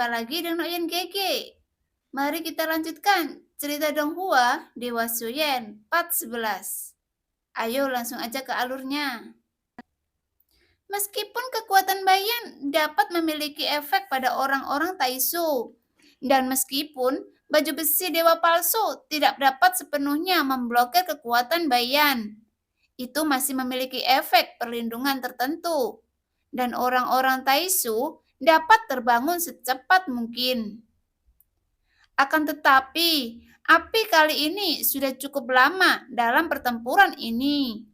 Jumpa lagi dengan Oyen Gege. Mari kita lanjutkan cerita Donghua Dewa Suyen part 11. Ayo langsung aja ke alurnya. Meskipun kekuatan Bayan dapat memiliki efek pada orang-orang Taisu, dan meskipun baju besi Dewa Palsu tidak dapat sepenuhnya memblokir kekuatan Bayan, itu masih memiliki efek perlindungan tertentu, dan orang-orang Taisu dapat terbangun secepat mungkin. Akan tetapi, api kali ini sudah cukup lama dalam pertempuran ini.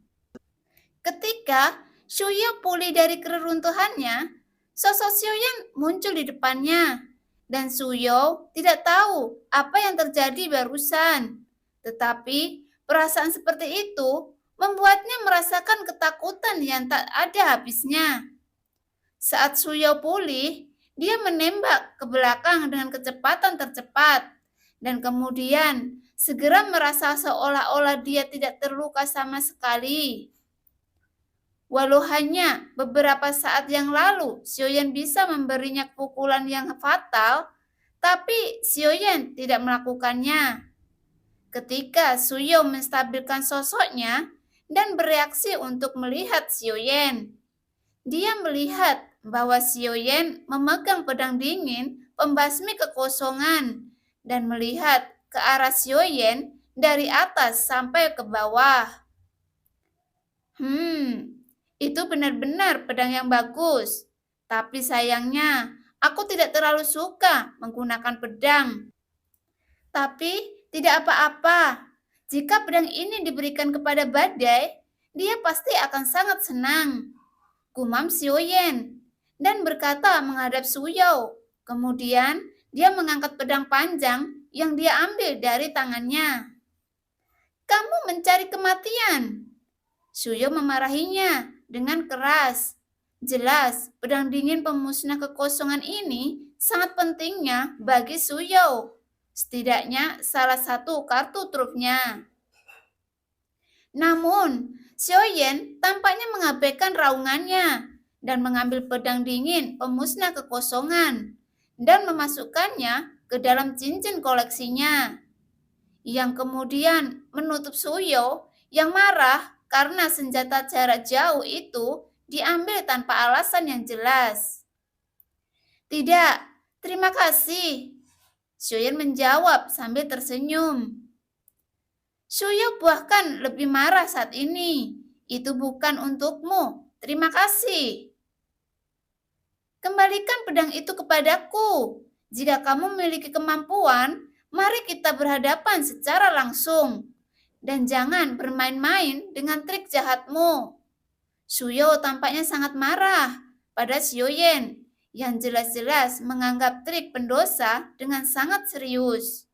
Ketika Shuyo pulih dari keruntuhannya, sosok Xiuyan muncul di depannya, dan Suyo tidak tahu apa yang terjadi barusan. Tetapi perasaan seperti itu membuatnya merasakan ketakutan yang tak ada habisnya. Saat Suyo pulih, dia menembak ke belakang dengan kecepatan tercepat, dan kemudian segera merasa seolah-olah dia tidak terluka sama sekali. Walau hanya beberapa saat yang lalu Xiuyan bisa memberinya pukulan yang fatal, tapi Xiuyan tidak melakukannya. Ketika Suyo menstabilkan sosoknya dan bereaksi untuk melihat Xiuyan, dia melihat bahwa Xiuyan memegang pedang dingin pembasmi kekosongan dan melihat ke arah Xiuyan dari atas sampai ke bawah. Itu benar-benar pedang yang bagus. Tapi sayangnya, aku tidak terlalu suka menggunakan pedang. Tapi tidak apa-apa. Jika pedang ini diberikan kepada badai, dia pasti akan sangat senang. Gumam Xiuyan dan berkata menghadap Suyo. Kemudian dia mengangkat pedang panjang yang dia ambil dari tangannya. Kamu mencari kematian. Suyo memarahinya dengan keras. Jelas, pedang dingin pemusnah kekosongan ini sangat pentingnya bagi Suyo. Setidaknya salah satu kartu trufnya. Namun, Xiuyan tampaknya mengabaikan raungannya dan mengambil pedang dingin pemusnah kekosongan dan memasukkannya ke dalam cincin koleksinya. Yang kemudian menutup Suyo yang marah karena senjata jarak jauh itu diambil tanpa alasan yang jelas. Tidak, terima kasih. Xiuyan menjawab sambil tersenyum. Suyo bahkan lebih marah saat ini. Itu bukan untukmu. Terima kasih. Kembalikan pedang itu kepadaku. Jika kamu memiliki kemampuan, mari kita berhadapan secara langsung. Dan jangan bermain-main dengan trik jahatmu. Suyo tampaknya sangat marah pada Xiuyan yang jelas-jelas menganggap trik pendosa dengan sangat serius.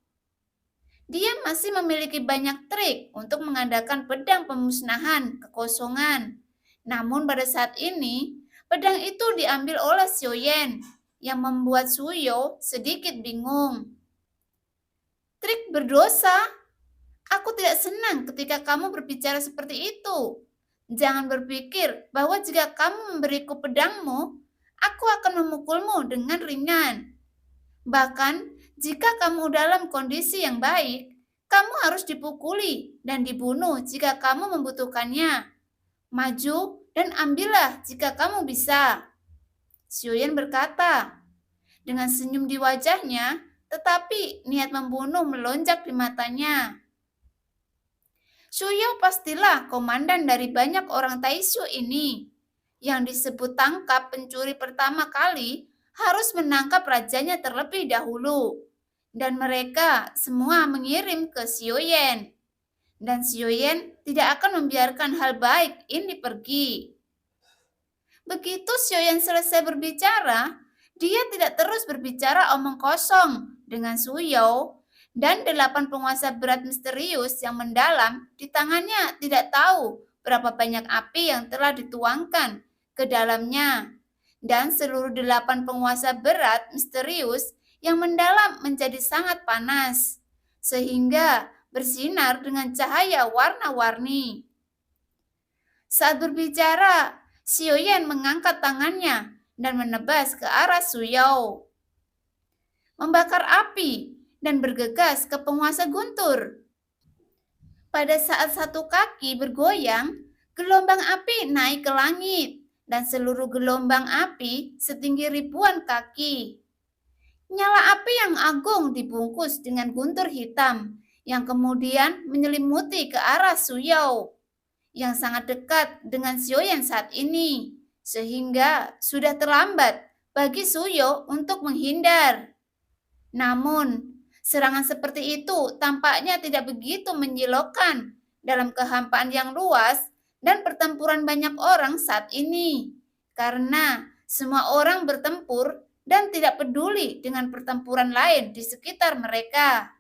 Dia masih memiliki banyak trik untuk mengadakan pedang pemusnahan kekosongan. Namun pada saat ini, pedang itu diambil oleh Xiuyan yang membuat Suyo sedikit bingung. Trik berdosa? Aku tidak senang ketika kamu berbicara seperti itu. Jangan berpikir bahwa jika kamu memberiku pedangmu, aku akan memukulmu dengan ringan. Bahkan, jika kamu dalam kondisi yang baik, kamu harus dipukuli dan dibunuh jika kamu membutuhkannya. Maju dan ambillah jika kamu bisa. Xiuyan berkata, dengan senyum di wajahnya, tetapi niat membunuh melonjak di matanya. Suyo pastilah komandan dari banyak orang Taishu ini. Yang disebut tangkap pencuri pertama kali harus menangkap rajanya terlebih dahulu. Dan mereka semua mengirim ke Xiuyan. Dan Xiuyan tidak akan membiarkan hal baik ini pergi. Begitu Xiuyan selesai berbicara, dia tidak terus berbicara omong kosong dengan Suyo. Dan 8 penguasa berat misterius yang mendalam di tangannya tidak tahu berapa banyak api yang telah dituangkan ke dalamnya. Dan seluruh 8 penguasa berat misterius yang mendalam menjadi sangat panas, sehingga bersinar dengan cahaya warna-warni. Saat berbicara, Xiuyan mengangkat tangannya dan menebas ke arah Suyo. membakar api, dan bergegas ke penguasa guntur. Pada saat satu kaki bergoyang, gelombang api naik ke langit, dan seluruh gelombang api setinggi ribuan kaki. Nyala api yang agung dibungkus dengan guntur hitam, yang kemudian menyelimuti ke arah Suyou, yang sangat dekat dengan Xiaoyan saat ini, sehingga sudah terlambat bagi Suyou untuk menghindar. Namun, serangan seperti itu tampaknya tidak begitu menyilaukan dalam kehampaan yang luas dan pertempuran banyak orang saat ini, karena semua orang bertempur dan tidak peduli dengan pertempuran lain di sekitar mereka.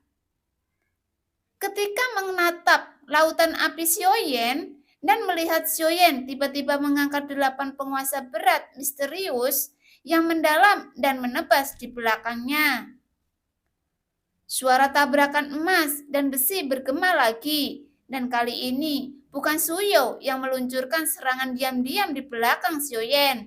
Ketika menatap lautan api Xiaoyan dan melihat Xiaoyan tiba-tiba mengangkat 8 penguasa berat misterius yang mendalam dan menebas di belakangnya. Suara tabrakan emas dan besi bergema lagi, dan kali ini bukan Suyou yang meluncurkan serangan diam-diam di belakang Xiaoyan.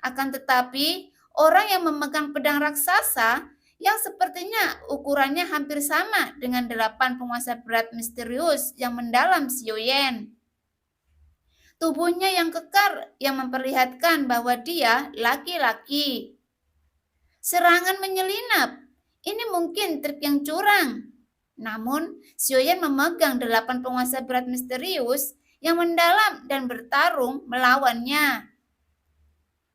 Akan tetapi, orang yang memegang pedang raksasa yang sepertinya ukurannya hampir sama dengan 8 penguasa berat misterius yang mendalam Xiaoyan. Tubuhnya yang kekar yang memperlihatkan bahwa dia laki-laki. Serangan menyelinap. Ini mungkin trik yang curang. Namun, Xiaoyan memegang 8 penguasa berat misterius yang mendalam dan bertarung melawannya.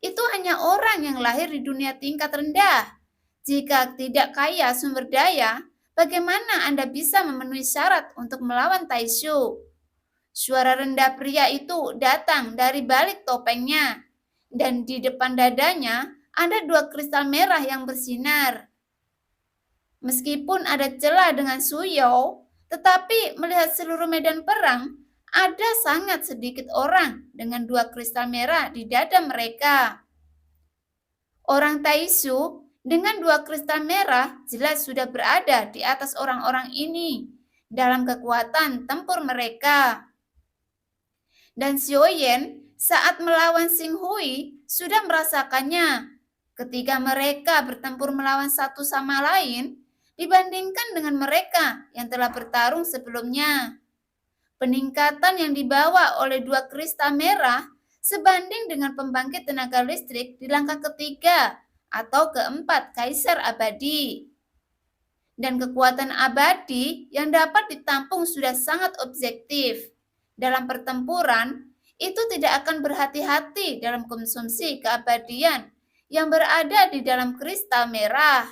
Itu hanya orang yang lahir di dunia tingkat rendah. Jika tidak kaya sumber daya, bagaimana Anda bisa memenuhi syarat untuk melawan Taishu? Suara rendah pria itu datang dari balik topengnya, dan di depan dadanya ada 2 kristal merah yang bersinar. Meskipun ada celah dengan Suyou, tetapi melihat seluruh medan perang, ada sangat sedikit orang dengan 2 kristal merah di dada mereka. Orang Taishu dengan 2 kristal merah jelas sudah berada di atas orang-orang ini dalam kekuatan tempur mereka. Dan Xiaoyan saat melawan Xing Hui sudah merasakannya ketika mereka bertempur melawan satu sama lain dibandingkan dengan mereka yang telah bertarung sebelumnya. Peningkatan yang dibawa oleh 2 kristal merah sebanding dengan pembangkit tenaga listrik di langkah ketiga atau keempat Kaisar Abadi. Dan kekuatan abadi yang dapat ditampung sudah sangat objektif. Dalam pertempuran, itu tidak akan berhati-hati dalam konsumsi keabadian yang berada di dalam kristal merah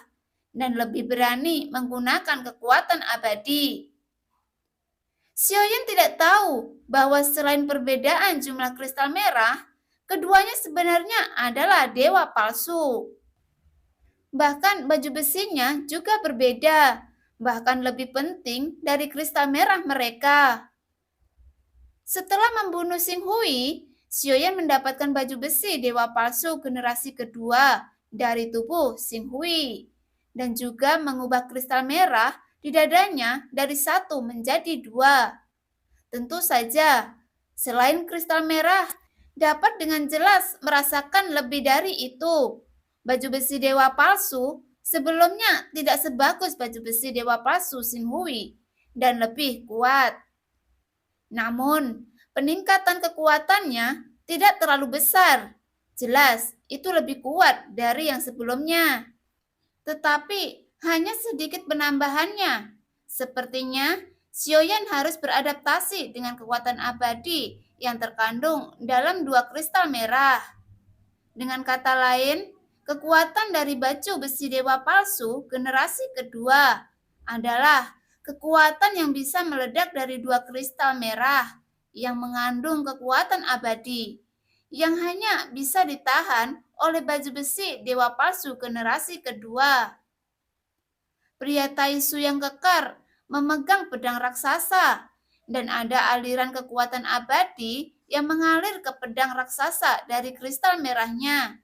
dan lebih berani menggunakan kekuatan abadi. Xiaoyan tidak tahu bahwa selain perbedaan jumlah kristal merah, keduanya sebenarnya adalah dewa palsu. Bahkan baju besinya juga berbeda, bahkan lebih penting dari kristal merah mereka. Setelah membunuh Xing Hui, Xiaoyan mendapatkan baju besi dewa palsu generasi kedua dari tubuh Xing Hui, dan juga mengubah kristal merah di dadanya dari 1 menjadi 2. Tentu saja, selain kristal merah, dapat dengan jelas merasakan lebih dari itu. Baju besi dewa palsu sebelumnya tidak sebagus baju besi dewa palsu Xing Hui dan lebih kuat. Namun, peningkatan kekuatannya tidak terlalu besar. Jelas, itu lebih kuat dari yang sebelumnya. Tetapi hanya sedikit penambahannya. Sepertinya Xiaoyan harus beradaptasi dengan kekuatan abadi yang terkandung dalam 2 kristal merah. Dengan kata lain, kekuatan dari baju besi dewa palsu generasi kedua adalah kekuatan yang bisa meledak dari 2 kristal merah yang mengandung kekuatan abadi yang hanya bisa ditahan oleh baju besi dewa palsu generasi kedua. Pria Taishu yang kekar memegang pedang raksasa, dan ada aliran kekuatan abadi yang mengalir ke pedang raksasa dari kristal merahnya.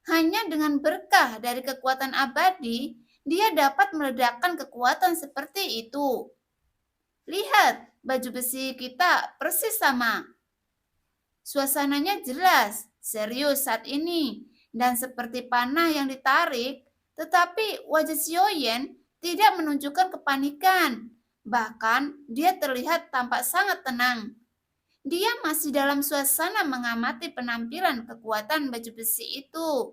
Hanya dengan berkah dari kekuatan abadi, dia dapat meledakkan kekuatan seperti itu. Lihat, baju besi kita persis sama. Suasananya jelas, serius saat ini, dan seperti panah yang ditarik, Tetapi wajah Xiaoyan tidak menunjukkan kepanikan. Bahkan dia terlihat tampak sangat tenang. Dia masih dalam suasana mengamati penampilan kekuatan baju besi itu.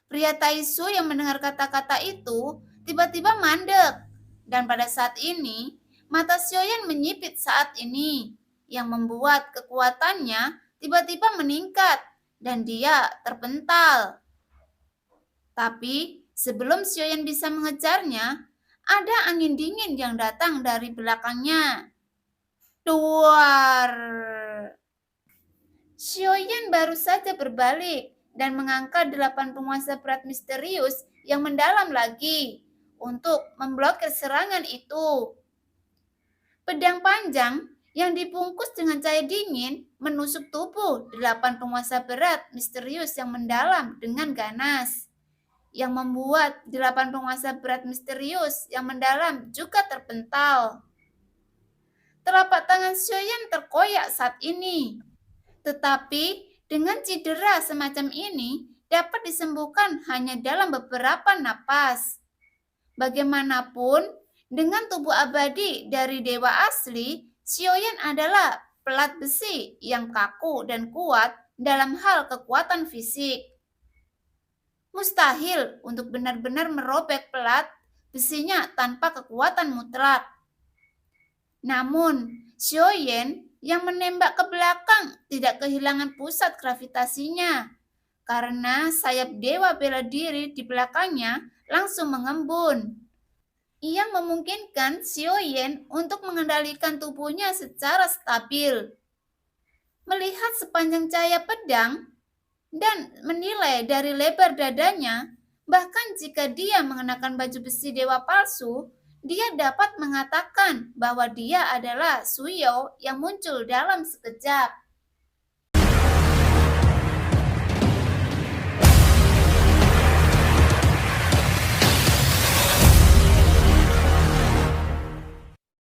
Pria Taisu yang mendengar kata-kata itu tiba-tiba mandek. Dan pada saat ini, mata Xiaoyan menyipit saat ini, yang membuat kekuatannya tiba-tiba meningkat dan dia terpental. Tapi sebelum Xiaoyan bisa mengejarnya, ada angin dingin yang datang dari belakangnya. Duar! Xiaoyan baru saja berbalik dan mengangkat 8 penguasa berat misterius yang mendalam lagi untuk memblokir serangan itu. Pedang panjang yang dibungkus dengan cahaya dingin menusuk tubuh 8 penguasa berat misterius yang mendalam dengan ganas, yang membuat 8 penguasa berat misterius yang mendalam juga terpental. Telapak tangan Xiaoyan terkoyak saat ini. Tetapi dengan cedera semacam ini dapat disembuhkan hanya dalam beberapa napas. Bagaimanapun, dengan tubuh abadi dari dewa asli, Xiaoyan adalah pelat besi yang kaku dan kuat dalam hal kekuatan fisik. Mustahil untuk benar-benar merobek pelat besinya tanpa kekuatan mutlak. Namun, Xiaoyan yang menembak ke belakang tidak kehilangan pusat gravitasinya, karena sayap dewa bela diri di belakangnya langsung mengembun. Ia memungkinkan Xiaoyan untuk mengendalikan tubuhnya secara stabil. Melihat sepanjang cahaya pedang dan menilai dari lebar dadanya, bahkan jika dia mengenakan baju besi dewa palsu, dia dapat mengatakan bahwa dia adalah Suyou yang muncul dalam sekejap.